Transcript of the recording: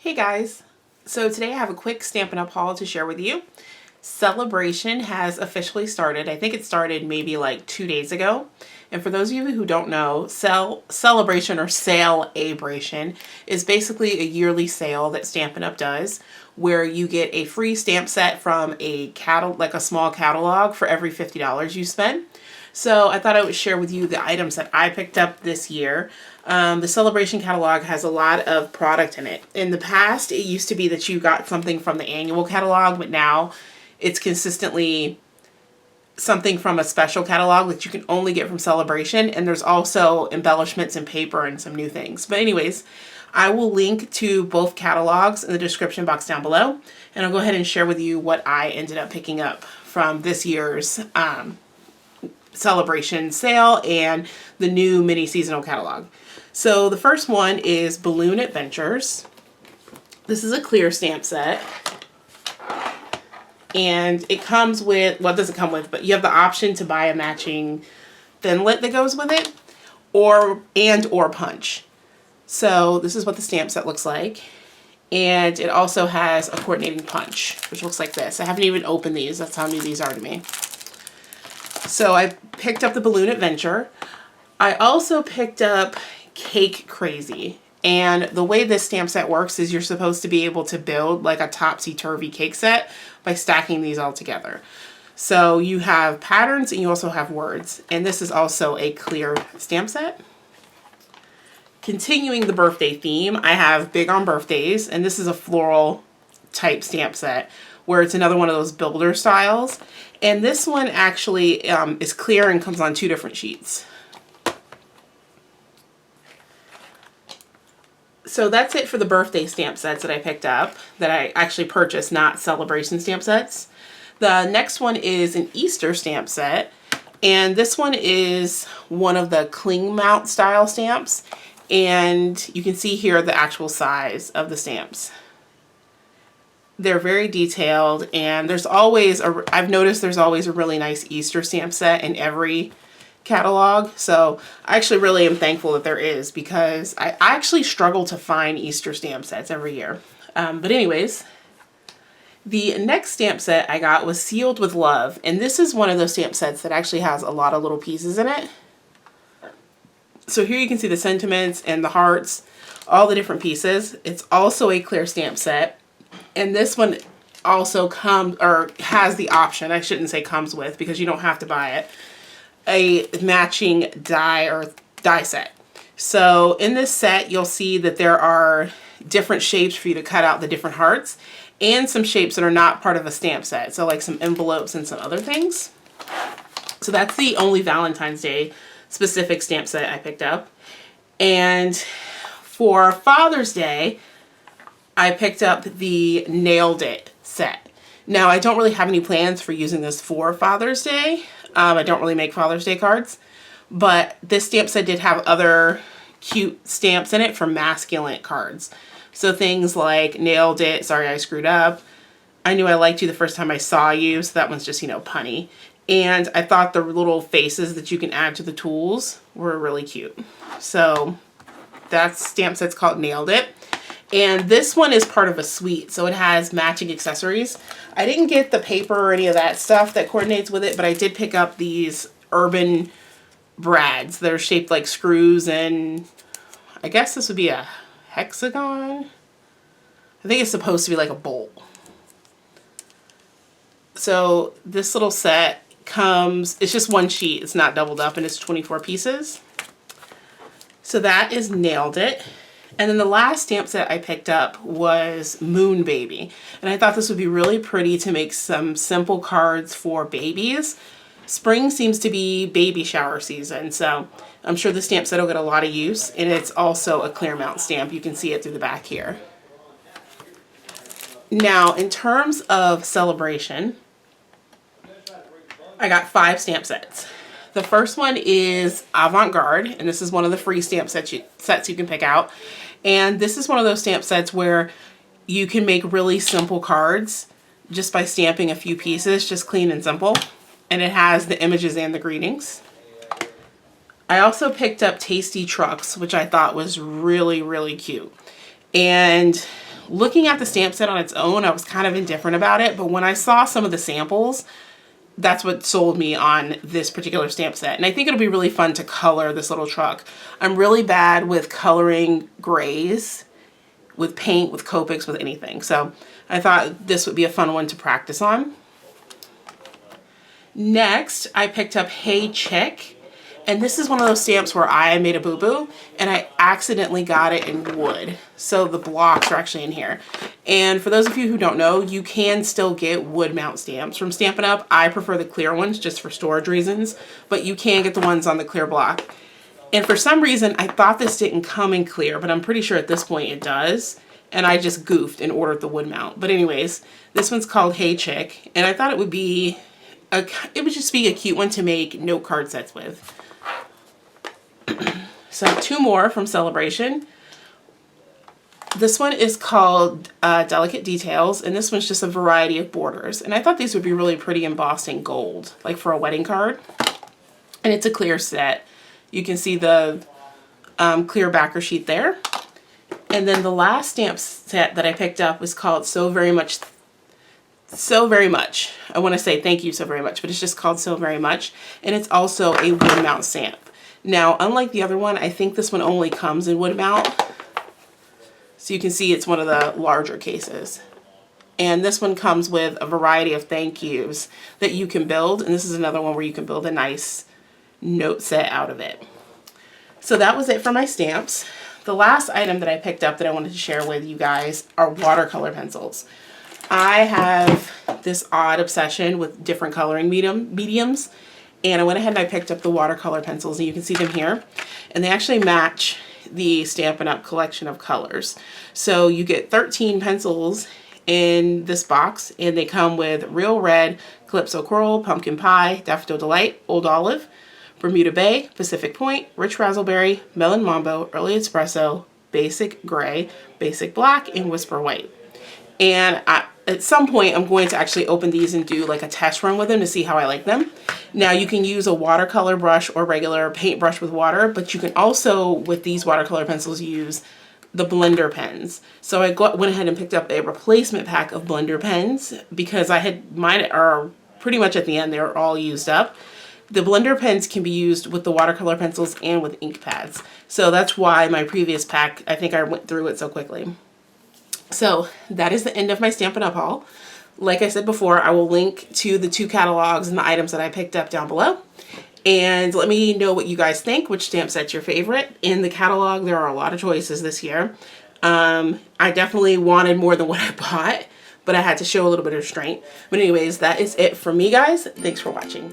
Hey guys, so today I have a quick Stampin' Up! Haul to share with you. Sale-A-Bration has officially started. I think it started maybe like 2 days ago. And for those of you who don't know, Sale-A-Bration or Sale-A-Bration is basically a yearly sale that Stampin' Up! Does, where you get a free stamp set from a small catalog for every $50 you spend. So I thought I would share with you the items that I picked up this year. The Sale-A-Bration catalog has a lot of product in it. In the past, it used to be that you got something from the annual catalog, but now it's consistently something from a special catalog that you can only get from Sale-A-Bration. And there's also embellishments and paper and some new things. But anyways, I will link to both catalogs in the description box down below. And I'll go ahead and share with you what I ended up picking up from this year's Sale-A-Bration sale and the new mini seasonal catalog. So the first one is Balloon Adventures. This is a clear stamp set. And it comes with, well, it doesn't come with, but you have the option to buy a matching thinlet that goes with it, or punch. So this is what the stamp set looks like. And it also has a coordinating punch, which looks like this. I haven't even opened these. That's how new these are to me. So I picked up the Balloon Adventure. I also picked up Cake Crazy. And the way this stamp set works is you're supposed to be able to build like a topsy-turvy cake set by stacking these all together. So you have patterns and you also have words. And this is also a clear stamp set. Continuing the birthday theme, I have Big on Birthdays, and this is a floral type stamp set where it's another one of those builder styles. And this one actually is clear and comes on 2 different sheets. So that's it for the birthday stamp sets that I picked up, that I actually purchased, not Sale-A-Bration stamp sets. The next one is an Easter stamp set, and this one is one of the cling mount style stamps, and you can see here the actual size of the stamps. They're very detailed, and there's always I've noticed there's always a really nice Easter stamp set in every catalog. So I actually really am thankful that there is, because I actually struggle to find Easter stamp sets every year. But anyways, the next stamp set I got was Sealed with Love. And this is one of those stamp sets that actually has a lot of little pieces in it. So here you can see the sentiments and the hearts, all the different pieces. It's also a clear stamp set. And this one also has the option, I shouldn't say comes with, because you don't have to buy it, a matching die set. So in this set, you'll see that there are different shapes for you to cut out the different hearts, and some shapes that are not part of a stamp set. So like some envelopes and some other things. So that's the only Valentine's Day specific stamp set I picked up. And for Father's Day, I picked up the Nailed It set. Now, I don't really have any plans for using this for Father's Day. I don't really make Father's Day cards, but this stamp set did have other cute stamps in it for masculine cards. So things like Nailed It, Sorry I Screwed Up, I Knew I Liked You the First Time I Saw You, so that one's just, you know, punny. And I thought the little faces that you can add to the tools were really cute. So that stamp set's called Nailed It. And this one is part of a suite, so it has matching accessories. I didn't get the paper or any of that stuff that coordinates with it, but I did pick up these urban brads that are shaped like screws, and I guess this would be a hexagon. I think it's supposed to be like a bolt. So this little set comes, it's just one sheet, it's not doubled up, and it's 24 pieces. So that is Nailed It. And then the last stamp set I picked up was Moon Baby. And I thought this would be really pretty to make some simple cards for babies. Spring seems to be baby shower season, so I'm sure the stamp set will get a lot of use. And it's also a clear mount stamp. You can see it through the back here. Now, in terms of Sale-A-Bration, I got 5 stamp sets. The first one is Avant-Garde, and this is one of the free stamp sets you can pick out. And this is one of those stamp sets where you can make really simple cards just by stamping a few pieces, just clean and simple. And it has the images and the greetings. I also picked up Tasty Trucks, which I thought was really, really cute. And looking at the stamp set on its own, I was kind of indifferent about it, but when I saw some of the samples, that's what sold me on this particular stamp set. And I think it'll be really fun to color this little truck. I'm really bad with coloring grays, with paint, with Copics, with anything. So I thought this would be a fun one to practice on. Next, I picked up Hey Chick. And this is one of those stamps where I made a boo-boo and I accidentally got it in wood. So the blocks are actually in here. And for those of you who don't know, you can still get wood mount stamps from Stampin' Up. I prefer the clear ones just for storage reasons, but you can get the ones on the clear block. And for some reason, I thought this didn't come in clear, but I'm pretty sure at this point it does. And I just goofed and ordered the wood mount. But anyways, this one's called Hey Chick. And I thought it would be, it would just be a cute one to make note card sets with. So 2 more from Sale-A-Bration. This one is called Delicate Details, and this one's just a variety of borders. And I thought these would be really pretty embossed in gold, like for a wedding card. And it's a clear set. You can see the clear backer sheet there. And then the last stamp set that I picked up was called So Very Much. I want to say thank you so very much, but it's just called So Very Much. And it's also a wood mount stamp. Now, unlike the other one, I think this one only comes in wood mount. So you can see it's one of the larger cases. And this one comes with a variety of thank yous that you can build. And this is another one where you can build a nice note set out of it. So that was it for my stamps. The last item that I picked up that I wanted to share with you guys are watercolor pencils. I have this odd obsession with different coloring mediums. And I went ahead and I picked up the watercolor pencils, and you can see them here. And they actually match the Stampin' Up! Collection of colors. So you get 13 pencils in this box, and they come with Real Red, Calypso Coral, Pumpkin Pie, Daffodil Delight, Old Olive, Bermuda Bay, Pacific Point, Rich Razzleberry, Melon Mambo, Early Espresso, Basic Gray, Basic Black, and Whisper White. And at some point, I'm going to actually open these and do like a test run with them to see how I like them. Now, you can use a watercolor brush or regular paintbrush with water, but you can also, with these watercolor pencils, use the blender pens. So I went ahead and picked up a replacement pack of blender pens because I had, mine are pretty much at the end, they're all used up. The blender pens can be used with the watercolor pencils and with ink pads. So that's why my previous pack, I think I went through it so quickly. So that is the end of my Stampin' Up! Haul. Like I said before, I will link to the 2 catalogs and the items that I picked up down below. And let me know what you guys think, which stamp set's your favorite. In the catalog, there are a lot of choices this year. I definitely wanted more than what I bought, but I had to show a little bit of restraint. But anyways, that is it for me, guys. Thanks for watching.